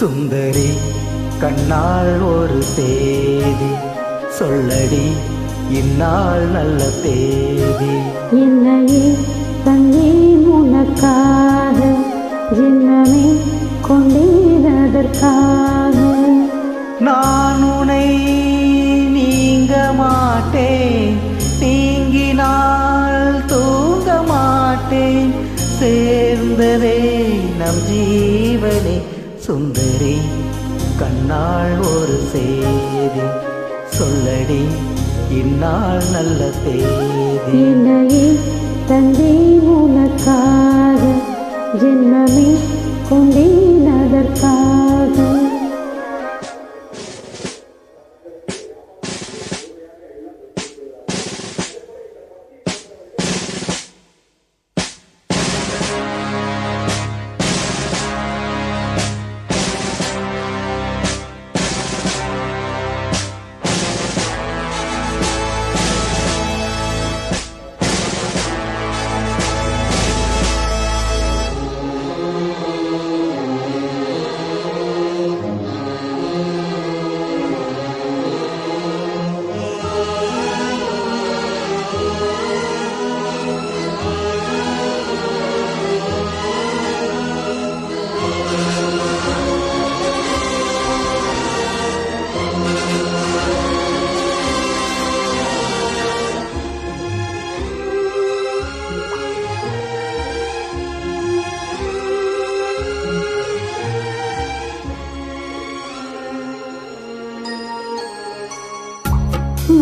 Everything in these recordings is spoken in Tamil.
சுந்தரி கண்ணால் ஒரு சேதி சொல்லடி இந்நாள் நல்ல தேதி. என்னையே தந்தேன் உனக்காக, ஜென்மமே கொண்டேன் அதற்காக. நான் உனை நீங்க மாட்டேன், நீங்கினால் தூங்க மாட்டேன். சேர்ந்ததே நம் ஜீவனே. சுந்தரி கண்ணால் ஒரு சேதி சொல்லடி இந்நாள் நல்ல தேதி. என்னையே தந்தேன் உனக்காக, ஜென்மமே கொண்டேன் அதற்காக.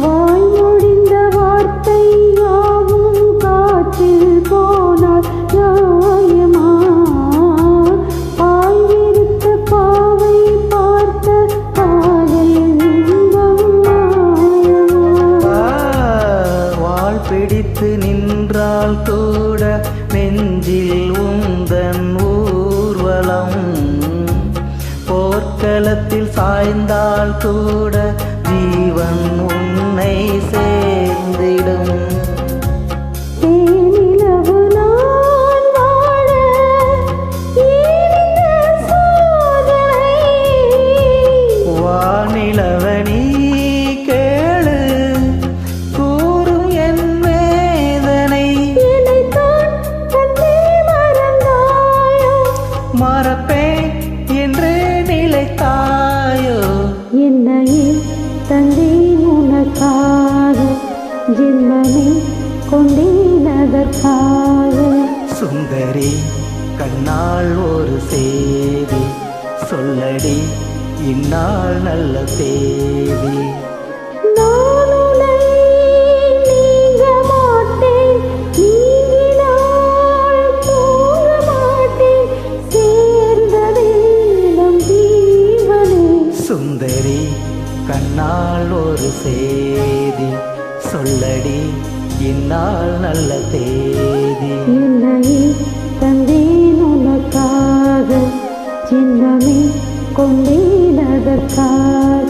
வாய் முடிந்த வார்த்தை யாவும் காற்றில் போனால் நியாயமா? பாய் விரித்த பாவை பார்த்த காதல் இன்பம் மாயமா? வாழ் பிடித்து நின்றால் கூட நெஞ்சில் உந்தன் ஊர்வலம். போர்க்களத்தில் சாய்ந்தால் கூட ஜீவன் உன்னை சேர்ந்திடும். தேனிலவு நான் வாழ ஈர்ந்த சோதனை. வானிலவனி கேளு கூறும் என் வேதனை. என்னைத்தான் தந்தே மறந்தாயோ? மறப்பேன் என்று நிலைத்தாயோ? என்னையே தந்தேன் உனக்காக, ஜென்மமே கொண்டேன் அதற்காக. சுந்தரி கண்ணால் ஒரு சேதி சொல்லடி இந்நாள் நல்ல தேதி. நான் உன்னை நீங்க மாட்டேன், நீங்கினால் தூங்க மாட்டேன். சேர்ந்ததே நம் ஜீவனே. சுந்தரி கண்ணால் ஒரு சேதி சொல்லடி இந்நாள் நல்ல தேதி. என்னையே தந்தேன் உனக்காக, ஜென்மமே கொண்டேன் அதற்காக.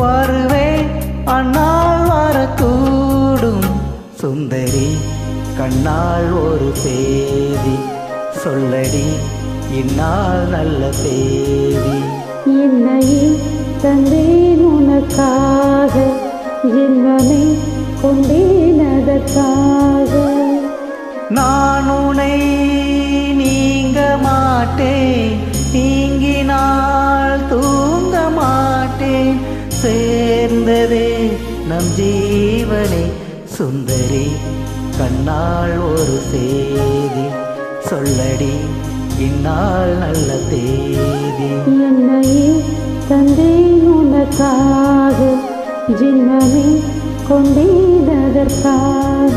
வருவேன் அந்நாள் வரக்கூடும். சுந்தரி கண்ணால் ஒரு செய்தி சொல்லடி இந்நாள் நல்ல தேதி. என்னையே தந்தேன் உனக்காக, ஜென்மமே கொண்டேன் அதற்காக. நான் உன்னை நீங்க மாட்டேன், நீங்கினால் தூங்க மாட்டேன். சேர்ந்ததே நம் ஜீவனே. சுந்தரி கண்ணால் ஒரு செய்தி சொல்லடி இந்நாள் நல்ல தேதி. என்னையே தந்தேன் உனக்காக, ஜென்மமே கொண்டேன் அதற்காக.